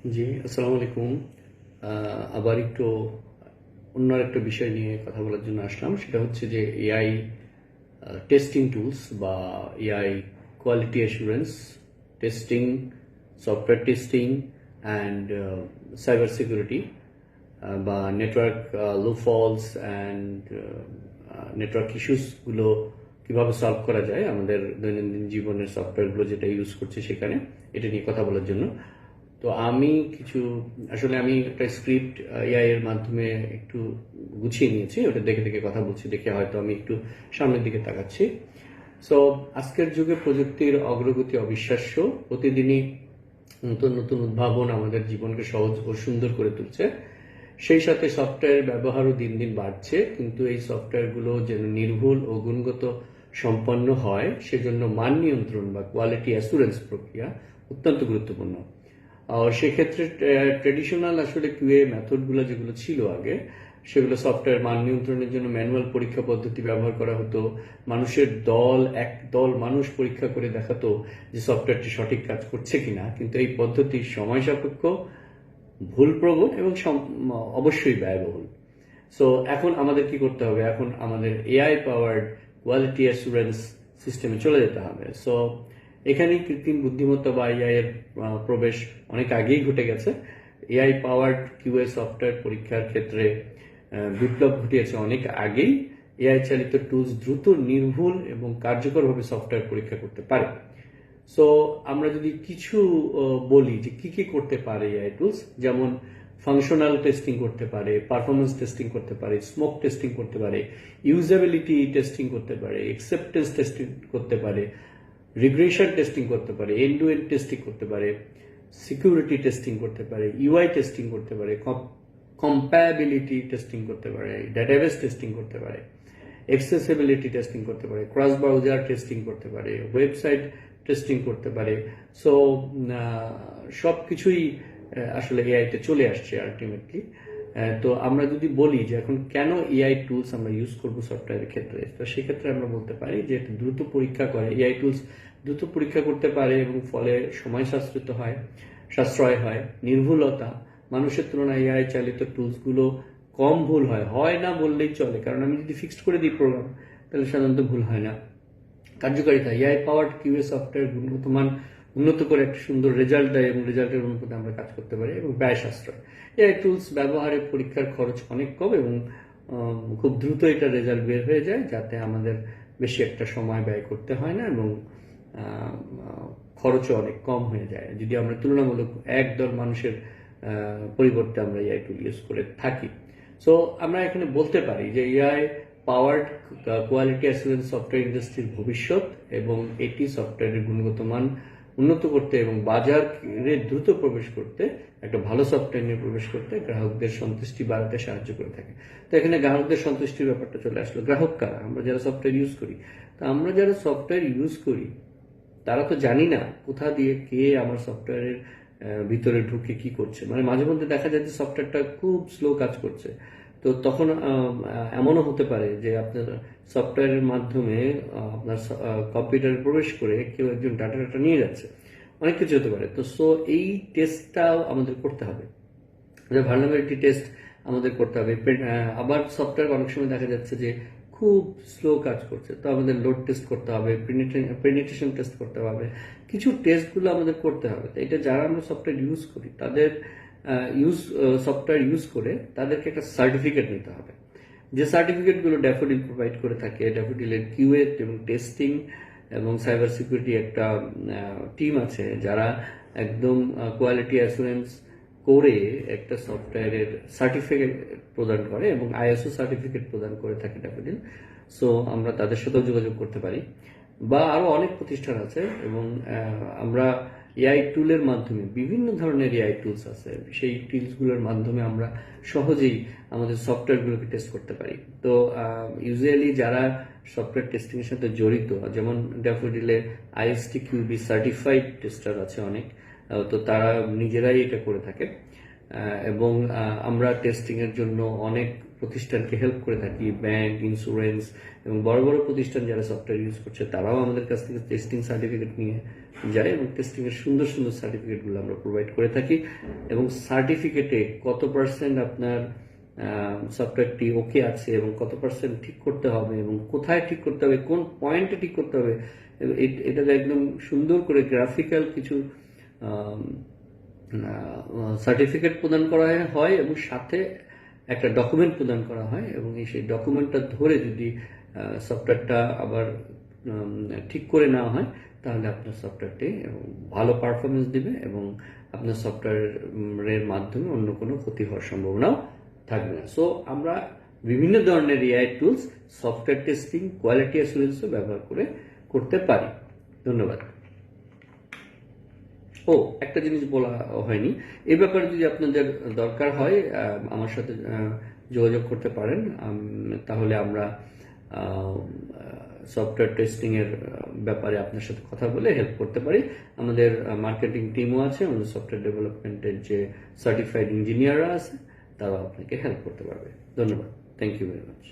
জি, আসসালামু আলাইকুম। আবার একটু অন্য একটা বিষয় নিয়ে কথা বলার জন্য আসলাম। সেটা হচ্ছে যে এআই টেস্টিং টুলস বা AI quality assurance testing, software testing and cyber security বা নেটওয়ার্ক লুফলস অ্যান্ড নেটওয়ার্ক ইস্যুসগুলো কিভাবে সলভ করা যায় আমাদের দৈনন্দিন জীবনের সফটওয়্যারগুলো যেটা ইউজ করছে সেখানে, এটা নিয়ে কথা বলার জন্য। তো আমি কিছু আসলে আমি একটা স্ক্রিপ্ট এআই এর মাধ্যমে একটু গুছিয়ে নিয়েছি, ওটা দেখে দেখে কথা বলছি, দেখে হয়তো আমি একটু সামনের দিকে তাকাচ্ছি। সো আজকের যুগে প্রযুক্তির অগ্রগতি অবিশ্বাস্য। প্রতিদিনই নতুন নতুন উদ্ভাবন আমাদের জীবনকে সহজ ও সুন্দর করে তুলছে। সেই সাথে সফটওয়্যার ব্যবহারও দিন দিন বাড়ছে, কিন্তু এই সফটওয়্যারগুলো যেন নির্ভুল ও গুণগত সম্পন্ন হয় সেজন্য মান নিয়ন্ত্রণ বা কোয়ালিটি অ্যাসুরেন্স প্রক্রিয়া অত্যন্ত গুরুত্বপূর্ণ। সেক্ষেত্রে ট্রেডিশনাল আসলে কিউএ মেথডগুলো যেগুলো ছিল আগে, সেগুলো সফটওয়্যার মান নিয়ন্ত্রণের জন্য ম্যানুয়াল পরীক্ষা পদ্ধতি ব্যবহার করা হতো। মানুষের এক দল মানুষ পরীক্ষা করে দেখাতো যে সফটওয়্যারটি সঠিক কাজ করছে কিনা, কিন্তু এই পদ্ধতি সময় সাপেক্ষ, ভুলপ্রবণ এবং অবশ্যই ব্যয়বহুল। সো এখন আমাদের কি করতে হবে? এখন আমাদের এআই পাওয়ার্ড কোয়ালিটি অ্যাসুরেন্স সিস্টেমে চলে যেতে হবে। সো এখানে কৃত্রিম বুদ্ধিমত্তা বা এআই এর প্রবেশ অনেক আগেই ঘটে গেছে। এআই পাওয়ার্ড কিউএ সফটওয়্যার পরীক্ষার ক্ষেত্রে বিপ্লব ঘটিয়েছে অনেক আগেই। এআই চালিত টুলস দ্রুত, নির্ভুল এবং কার্যকরভাবে সফটওয়্যার পরীক্ষা করতে পারে। সো আমরা যদি কিছু বলি যে কি কি করতে পারে এআই টুলস, যেমন ফাংশনাল টেস্টিং করতে পারে, পারফরমেন্স টেস্টিং করতে পারে, স্মোক টেস্টিং করতে পারে, ইউজেবিলিটি টেস্টিং করতে পারে, অ্যাকসেপ্টেন্স টেস্টিং করতে পারে, রিগ্রেশন টেস্টিং করতে পারে, এন্ড টু এন্ড টেস্টিং করতে পারে, সিকিউরিটি টেস্টিং করতে পারে, ইউআই টেস্টিং করতে পারে, কম্প্যাবিলিটি টেস্টিং করতে পারে, ডেটাবেস টেস্টিং করতে পারে, অ্যাক্সেসিবিলিটি টেস্টিং করতে পারে, ক্রস ব্রাউজার টেস্টিং করতে পারে, ওয়েবসাইট টেস্টিং করতে পারে। সো সব কিছুই আসলে এআইতে চলে আসছে আলটিমেটলি। তো আমরা যদি বলি যে এখন কেন এআই টুলস আমরা ইউজ করবো সফটওয়্যারের ক্ষেত্রে, তো সেক্ষেত্রে আমরা বলতে পারি যে দ্রুত পরীক্ষা করে, এআই টুলস দ্রুত পরীক্ষা করতে পারে এবং ফলে সময় সাশ্রয় হয়, নির্ভুলতা, মানুষের তুলনায় এআই চালিত টুলসগুলো কম ভুল হয় না বললেই চলে, কারণ আমি যদি ফিক্সড করে দিই প্রোগ্রাম, তাহলে সাধারণত ভুল হয় না। কার্যকারিতা, এআই পাওয়ার্ড কিউএ সফটওয়্যার গুণগত মান উন্নত করে একটা সুন্দর রেজাল্ট দেয় এবং রেজাল্টের অনুপাতে আমরা কাজ করতে পারি, এবং ব্যয় সাশ্রয়। এআই টুলস ব্যবহারে পরীক্ষার খরচ অনেক কম এবং খুব দ্রুত এটা রেজাল্ট বের হয়ে যায়, যাতে আমাদের বেশি একটা সময় ব্যয় করতে হয় না এবং খরচও অনেক কম হয়ে যায় যদি আমরা তুলনামূলক একদল মানুষের পরিবর্তে আমরা এআই টুল ইউজ করে থাকি। সো আমরা এখানে বলতে পারি যে AI powered quality assurance software ইন্ডাস্ট্রির ভবিষ্যৎ, এবং এটি সফটওয়্যারের গুণগত মান উন্নত করতে এবং বাজারে দ্রুত প্রবেশ করতে, একটা ভালো সফটওয়্যার নিয়ে প্রবেশ করতে, গ্রাহকদের সন্তুষ্টি বাড়াতে সাহায্য করে থাকে। তো এখানে গ্রাহকদের সন্তুষ্টির ব্যাপারটা চলে আসলো। গ্রাহক কারা? আমরা যারা সফটওয়্যার ইউজ করি। তো আমরা যারা সফটওয়্যার ইউজ করি তারা তো জানি না কোথা দিয়ে কে আমার সফটওয়্যারের ভিতরে ঢুকে কি করছে। মানে মাঝে মধ্যে দেখা যায় যে সফটওয়্যারটা খুব স্লো কাজ করছে, তো তখন এমনও হতে পারে যে আপনার সফটওয়্যারের মাধ্যমে আপনার কম্পিউটারে প্রবেশ করে কেউ একজন ডাটা নিয়ে যাচ্ছে, অনেক কিছু হতে পারে। তো সো এই টেস্টটাও আমাদের করতে হবে, ভালনারেবিলিটি টেস্ট আমাদের করতে হবে। আবার সফটওয়্যার অনেক সময় দেখা যাচ্ছে যে খুব স্লো কাজ করছে, তো আমাদের লোড টেস্ট করতে হবে, পেনিট্রেশন টেস্ট করতে হবে, কিছু টেস্টগুলো আমাদের করতে হবে। তো এটা যারা আমরা সফটওয়্যার ইউজ করি তাদের সফটওয়্যার ইউজ করে তাদেরকে একটা সার্টিফিকেট নিতে হবে, যে সার্টিফিকেটগুলো ড্যাফোডিল প্রোভাইড করে থাকে। ড্যাফোডিলের কিউএ এবং টেস্টিং এবং সাইবার সিকিউরিটি একটা টিম আছে যারা একদম কোয়ালিটি অ্যাসুরেন্স করে একটা সফটওয়্যারের সার্টিফিকেট প্রদান করে এবং আইএসও সার্টিফিকেট প্রদান করে থাকে ড্যাফোডিল। সো আমরা তাদের সাথেও যোগাযোগ করতে পারি, বা আরো অনেক প্রতিষ্ঠান আছে। এবং আমরা এআই টুলের মাধ্যমে, বিভিন্ন ধরনের এআই টুলস আছে, সেই টুলসগুলোর মাধ্যমে আমরা সহজেই আমাদের সফটওয়্যারগুলোকে টেস্ট করতে পারি। তো ইউজুয়ালি যারা সফটওয়্যার টেস্টিং এর সাথে জড়িত, যেমন ড্যাফোডিলে আইএসটি কিউবি সার্টিফাইড টেস্টার আছে অনেক, তো তারা নিজেরাই এটা করে থাকে। এবং আমরা টেস্টিং এর জন্য অনেক প্রতিষ্ঠানকে হেল্প করে থাকি, ব্যাংক, ইন্স্যুরেন্স এবং বড় বড় প্রতিষ্ঠান যারা সফটওয়্যার ইউজ করছে তারাও আমাদের কাছ থেকে টেস্টিং সার্টিফিকেট নিয়ে যায় এবং টেস্টিং এর সুন্দর সুন্দর সার্টিফিকেটগুলো আমরা প্রোভাইড করে থাকি। এবং সার্টিফিকেটে কত পার্সেন্ট আপনার সফটওয়্যারটি ওকে আছে এবং কত পার্সেন্ট ঠিক করতে হবে এবং কোথায় ঠিক করতে হবে, কোন পয়েন্টে ঠিক করতে হবে, এটাকে একদম সুন্দর করে গ্রাফিক্যাল কিছু সার্টিফিকেট প্রদান করা হয় এবং সাথে একটা ডকুমেন্ট প্রদান করা হয় এবং সেই ডকুমেন্টটা ধরে যদি সফটওয়্যারটা আবার ঠিক করে নেওয়া হয় তাহলে আপনার সফটওয়্যারটি ভালো পারফরমেন্স দিবে এবং আপনার সফটওয়্যারের মাধ্যমে অন্য কোনো ক্ষতি হওয়ার সম্ভাবনাও থাকবে না। সো আমরা বিভিন্ন ধরনের AI tools software testing, quality অ্যাসুরেন্সও ব্যবহার করে করতে পারি। ধন্যবাদ। ও, একটা জিনিস বলা হয়নি, এই ব্যাপারে যদি আপনাদের দরকার হয় আমার সাথে যোগাযোগ করতে পারেন, তাহলে আমরা সফটওয়্যার টেস্টিং এর ব্যাপারে আপনার সাথে কথা বলে হেল্প করতে পারি। আমাদের মার্কেটিং টিমও আছে, আমাদের সফটওয়্যার ডেভেলপমেন্টের যে সার্টিফাইড ইঞ্জিনিয়াররা আছে তারাও আপনাকে হেল্প করতে পারবে। ধন্যবাদ। Thank you very much.